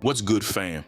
What's good, fam?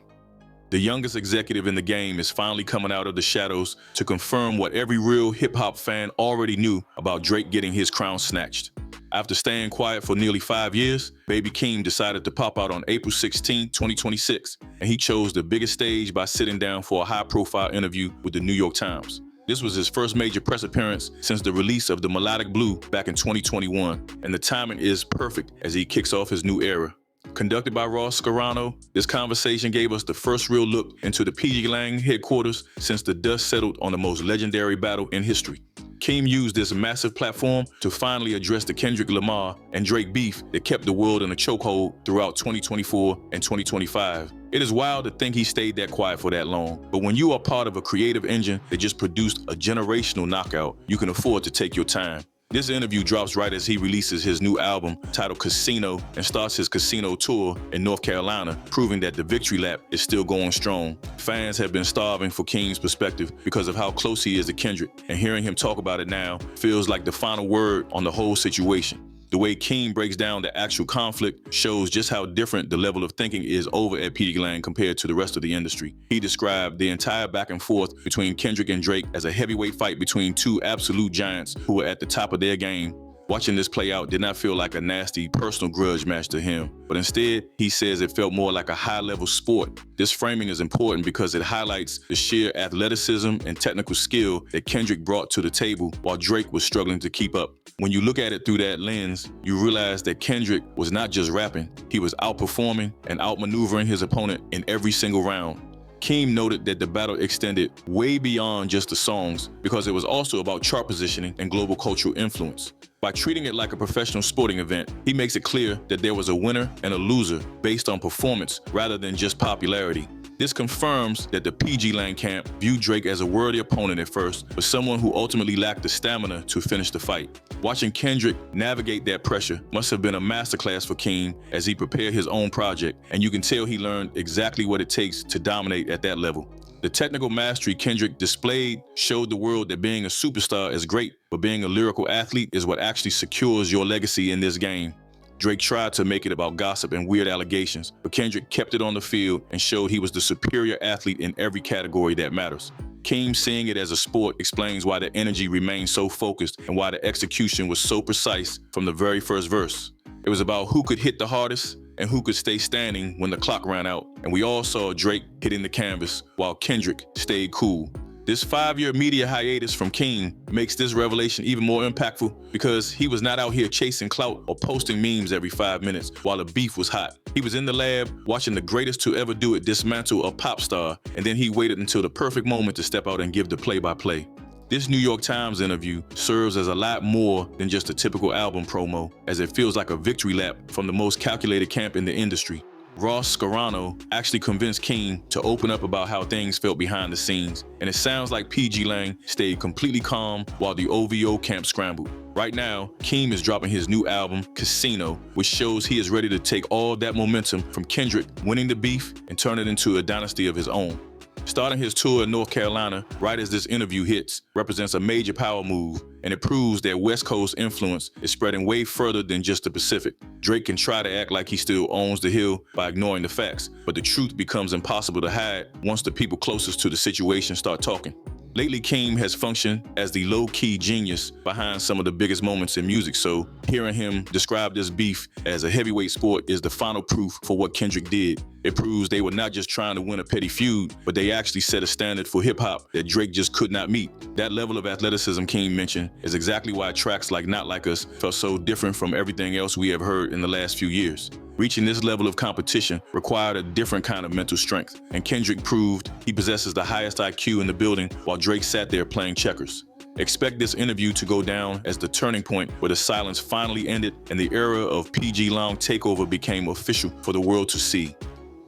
The youngest executive in the game is finally coming out of the shadows to confirm what every real hip-hop fan already knew about Drake getting his crown snatched. After staying quiet for nearly 5 years, Baby Keem decided to pop out on April 16, 2026, and he chose the biggest stage by sitting down for a high-profile interview with the New York Times. This was his first major press appearance since the release of the Melodic Blue back in 2021, and the timing is perfect as he kicks off his new era. Conducted by Ross Scarano, this conversation gave us the first real look into the pgLang headquarters since the dust settled on the most legendary battle in history. Keem used this massive platform to finally address the Kendrick Lamar and Drake beef that kept the world in a chokehold throughout 2024 and 2025. It is wild to think he stayed that quiet for that long, but when you are part of a creative engine that just produced a generational knockout, you can afford to take your time. This interview drops right as he releases his new album titled Casino and starts his casino tour in North Carolina, proving that the victory lap is still going strong. Fans have been starving for Keem's perspective because of how close he is to Kendrick, and hearing him talk about it now feels like the final word on the whole situation. The way Keem breaks down the actual conflict shows just how different the level of thinking is over at pgLang compared to the rest of the industry. He described the entire back and forth between Kendrick and Drake as a heavyweight fight between two absolute giants who were at the top of their game. Watching this play out did not feel like a nasty personal grudge match to him, but instead, he says it felt more like a high-level sport. This framing is important because it highlights the sheer athleticism and technical skill that Kendrick brought to the table while Drake was struggling to keep up. When you look at it through that lens, you realize that Kendrick was not just rapping, he was outperforming and outmaneuvering his opponent in every single round. Keem noted that the battle extended way beyond just the songs because it was also about chart positioning and global cultural influence. By treating it like a professional sporting event, he makes it clear that there was a winner and a loser based on performance rather than just popularity. This confirms that the pgLang camp viewed Drake as a worthy opponent at first, but someone who ultimately lacked the stamina to finish the fight. Watching Kendrick navigate that pressure must have been a masterclass for Keem as he prepared his own project, and you can tell he learned exactly what it takes to dominate at that level. The technical mastery Kendrick displayed showed the world that being a superstar is great, but being a lyrical athlete is what actually secures your legacy in this game. Drake tried to make it about gossip and weird allegations, but Kendrick kept it on the field and showed he was the superior athlete in every category that matters. Keem seeing it as a sport explains why the energy remained so focused and why the execution was so precise from the very first verse. It was about who could hit the hardest and who could stay standing when the clock ran out, and we all saw Drake hitting the canvas while Kendrick stayed cool. This 5-year media hiatus from Keem makes this revelation even more impactful because he was not out here chasing clout or posting memes every 5 minutes while the beef was hot. He was in the lab watching the greatest to ever do it dismantle a pop star, and then he waited until the perfect moment to step out and give the play-by-play. This New York Times interview serves as a lot more than just a typical album promo, as it feels like a victory lap from the most calculated camp in the industry. Ross Scarano actually convinced Keem to open up about how things felt behind the scenes, and it sounds like pgLang stayed completely calm while the OVO camp scrambled. Right now, Keem is dropping his new album, Casino, which shows he is ready to take all that momentum from Kendrick winning the beef and turn it into a dynasty of his own. Starting his tour in North Carolina right as this interview hits represents a major power move, and it proves that West Coast influence is spreading way further than just the Pacific. Drake can try to act like he still owns the hill by ignoring the facts, but the truth becomes impossible to hide once the people closest to the situation start talking. Lately, Keem has functioned as the low-key genius behind some of the biggest moments in music, so hearing him describe this beef as a heavyweight sport is the final proof for what Kendrick did. It proves they were not just trying to win a petty feud, but they actually set a standard for hip-hop that Drake just could not meet. That level of athleticism Keem mentioned is exactly why tracks like Not Like Us felt so different from everything else we have heard in the last few years. Reaching this level of competition required a different kind of mental strength, and Kendrick proved he possesses the highest IQ in the building while Drake sat there playing checkers. Expect this interview to go down as the turning point where the silence finally ended and the era of pgLang takeover became official for the world to see.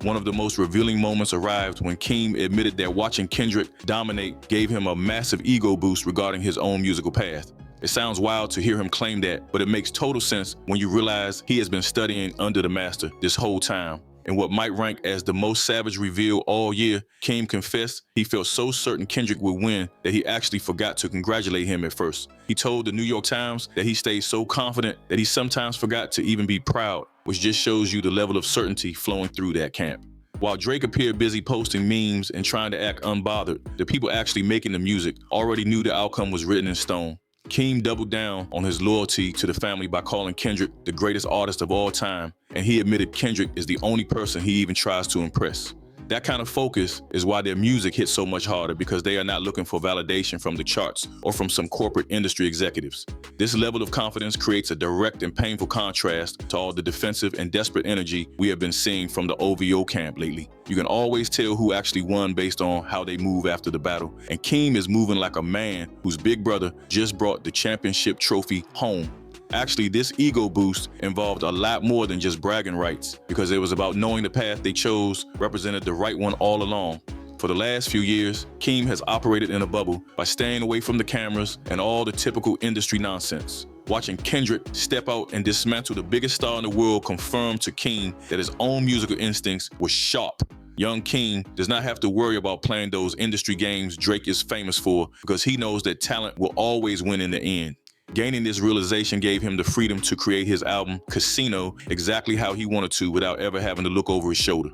One of the most revealing moments arrived when Keem admitted that watching Kendrick dominate gave him a massive ego boost regarding his own musical path. It sounds wild to hear him claim that, but it makes total sense when you realize he has been studying under the master this whole time. In what might rank as the most savage reveal all year, Keem confessed he felt so certain Kendrick would win that he actually forgot to congratulate him at first. He told the New York Times that he stayed so confident that he sometimes forgot to even be proud, which just shows you the level of certainty flowing through that camp. While Drake appeared busy posting memes and trying to act unbothered, the people actually making the music already knew the outcome was written in stone. Keem doubled down on his loyalty to the family by calling Kendrick the greatest artist of all time, and he admitted Kendrick is the only person he even tries to impress. That kind of focus is why their music hits so much harder, because they are not looking for validation from the charts or from some corporate industry executives. This level of confidence creates a direct and painful contrast to all the defensive and desperate energy we have been seeing from the OVO camp lately. You can always tell who actually won based on how they move after the battle, and Keem is moving like a man whose big brother just brought the championship trophy home. Actually, this ego boost involved a lot more than just bragging rights, because it was about knowing the path they chose represented the right one all along. For the last few years, Keem has operated in a bubble by staying away from the cameras and all the typical industry nonsense. Watching Kendrick step out and dismantle the biggest star in the world confirmed to Keem that his own musical instincts were sharp. Young Keem does not have to worry about playing those industry games Drake is famous for, because he knows that talent will always win in the end. Gaining this realization gave him the freedom to create his album Casino exactly how he wanted to without ever having to look over his shoulder.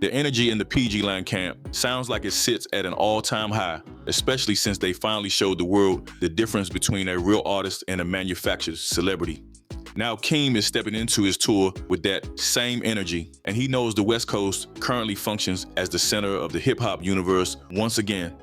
The energy in the pgLang camp sounds like it sits at an all-time high, especially since they finally showed the world the difference between a real artist and a manufactured celebrity. Now Keem is stepping into his tour with that same energy, and he knows the West Coast currently functions as the center of the hip-hop universe once again.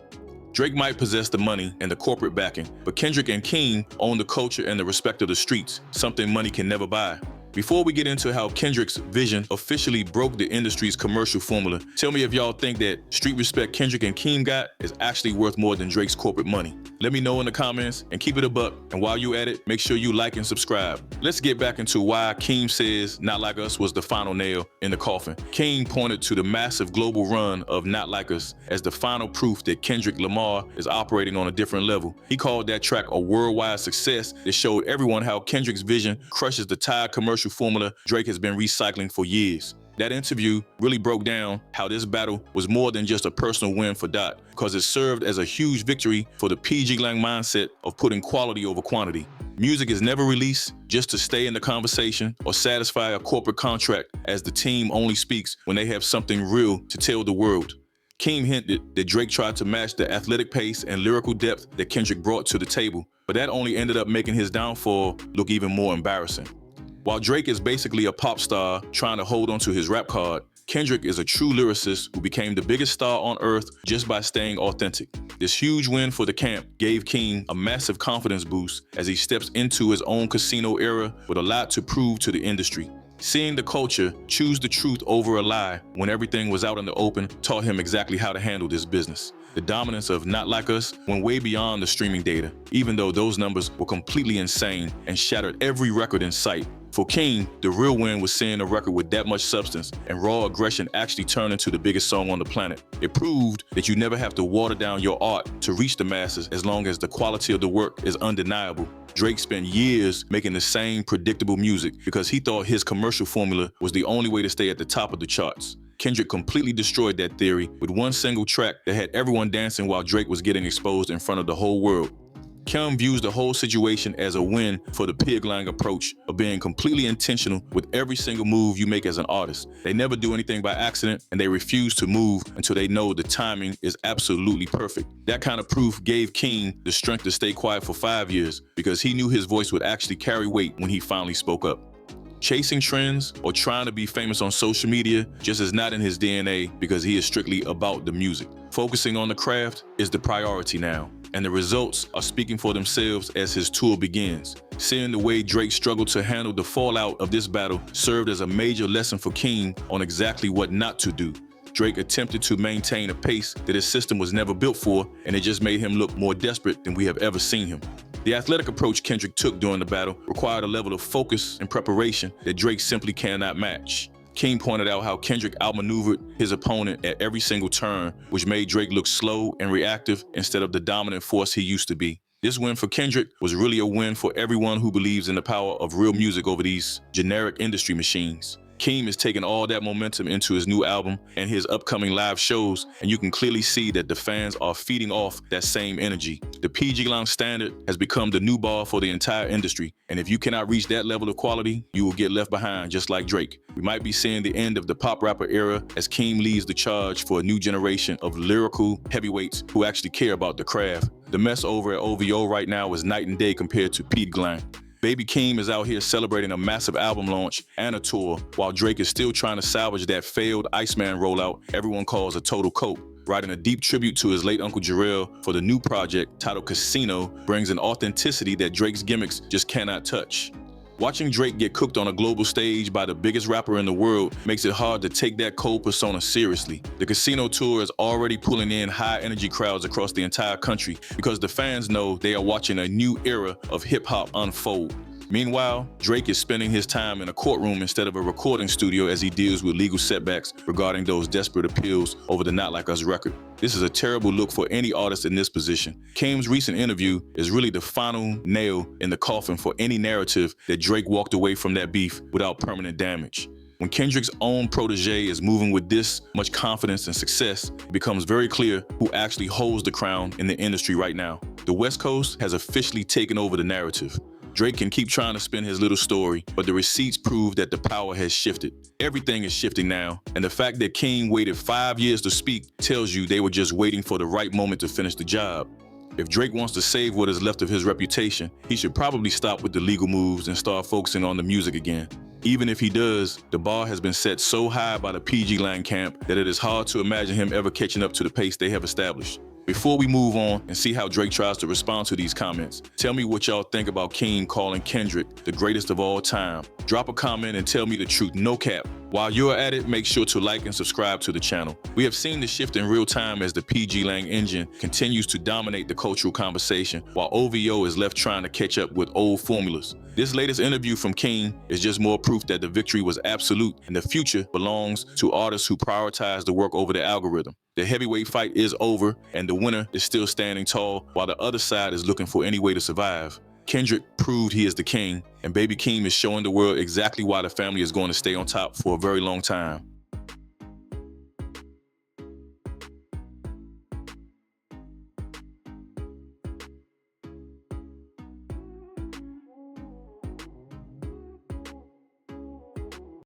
Drake might possess the money and the corporate backing, but Kendrick and Keem own the culture and the respect of the streets, something money can never buy. Before we get into how Kendrick's vision officially broke the industry's commercial formula, tell me if y'all think that street respect Kendrick and Keem got is actually worth more than Drake's corporate money. Let me know in the comments and keep it a buck. And while you at it, make sure you like and subscribe. Let's get back into why Keem says Not Like Us was the final nail in the coffin. Keem pointed to the massive global run of Not Like Us as the final proof that Kendrick Lamar is operating on a different level. He called that track a worldwide success that showed everyone how Kendrick's vision crushes the tired commercial formula Drake has been recycling for years. That interview really broke down how this battle was more than just a personal win for Dot, because it served as a huge victory for the pgLang mindset of putting quality over quantity. Music is never released just to stay in the conversation or satisfy a corporate contract, as the team only speaks when they have something real to tell the world. Keem hinted that Drake tried to match the athletic pace and lyrical depth that Kendrick brought to the table, but that only ended up making his downfall look even more embarrassing. While Drake is basically a pop star trying to hold onto his rap card, Kendrick is a true lyricist who became the biggest star on earth just by staying authentic. This huge win for the camp gave Keem a massive confidence boost as he steps into his own casino era with a lot to prove to the industry. Seeing the culture choose the truth over a lie when everything was out in the open taught him exactly how to handle this business. The dominance of Not Like Us went way beyond the streaming data, even though those numbers were completely insane and shattered every record in sight. For Keem, the real win was seeing a record with that much substance and raw aggression actually turn into the biggest song on the planet. It proved that you never have to water down your art to reach the masses as long as the quality of the work is undeniable. Drake spent years making the same predictable music because he thought his commercial formula was the only way to stay at the top of the charts. Kendrick completely destroyed that theory with one single track that had everyone dancing while Drake was getting exposed in front of the whole world. Keem views the whole situation as a win for the pgLang approach of being completely intentional with every single move you make as an artist. They never do anything by accident, and they refuse to move until they know the timing is absolutely perfect. That kind of proof gave Keem the strength to stay quiet for 5 years, because he knew his voice would actually carry weight when he finally spoke up. Chasing trends or trying to be famous on social media just is not in his DNA, because he is strictly about the music. Focusing on the craft is the priority now, and the results are speaking for themselves as his tour begins. Seeing the way Drake struggled to handle the fallout of this battle served as a major lesson for Keem on exactly what not to do. Drake attempted to maintain a pace that his system was never built for, and it just made him look more desperate than we have ever seen him. The athletic approach Kendrick took during the battle required a level of focus and preparation that Drake simply cannot match. Keem pointed out how Kendrick outmaneuvered his opponent at every single turn, which made Drake look slow and reactive instead of the dominant force he used to be. This win for Kendrick was really a win for everyone who believes in the power of real music over these generic industry machines. Keem is taking all that momentum into his new album and his upcoming live shows, and you can clearly see that the fans are feeding off that same energy. The pgLang standard has become the new bar for the entire industry, and if you cannot reach that level of quality, you will get left behind just like Drake. We might be seeing the end of the pop rapper era as Keem leads the charge for a new generation of lyrical heavyweights who actually care about the craft. The mess over at OVO right now is night and day compared to pgLang. Baby Keem is out here celebrating a massive album launch and a tour, while Drake is still trying to salvage that failed Iceman rollout everyone calls a total cope. Writing a deep tribute to his late Uncle Jarrell for the new project titled Casino brings an authenticity that Drake's gimmicks just cannot touch. Watching Drake get cooked on a global stage by the biggest rapper in the world makes it hard to take that cold persona seriously. The Casino tour is already pulling in high-energy crowds across the entire country because the fans know they are watching a new era of hip-hop unfold. Meanwhile, Drake is spending his time in a courtroom instead of a recording studio as he deals with legal setbacks regarding those desperate appeals over the Not Like Us record. This is a terrible look for any artist in this position. Keem's recent interview is really the final nail in the coffin for any narrative that Drake walked away from that beef without permanent damage. When Kendrick's own protege is moving with this much confidence and success, it becomes very clear who actually holds the crown in the industry right now. The West Coast has officially taken over the narrative. Drake can keep trying to spin his little story, but the receipts prove that the power has shifted. Everything is shifting now, and the fact that Keem waited 5 years to speak tells you they were just waiting for the right moment to finish the job. If Drake wants to save what is left of his reputation, he should probably stop with the legal moves and start focusing on the music again. Even if he does, the bar has been set so high by the pgLang camp that it is hard to imagine him ever catching up to the pace they have established. Before we move on and see how Drake tries to respond to these comments, tell me what y'all think about Keem calling Kendrick the greatest of all time. Drop a comment and tell me the truth, no cap. While you're at it, make sure to like and subscribe to the channel. We have seen the shift in real time as the pgLang engine continues to dominate the cultural conversation, while OVO is left trying to catch up with old formulas. This latest interview from Keem is just more proof that the victory was absolute and the future belongs to artists who prioritize the work over the algorithm. The heavyweight fight is over and the winner is still standing tall while the other side is looking for any way to survive. Kendrick proved he is the king, and Baby Keem is showing the world exactly why the family is going to stay on top for a very long time.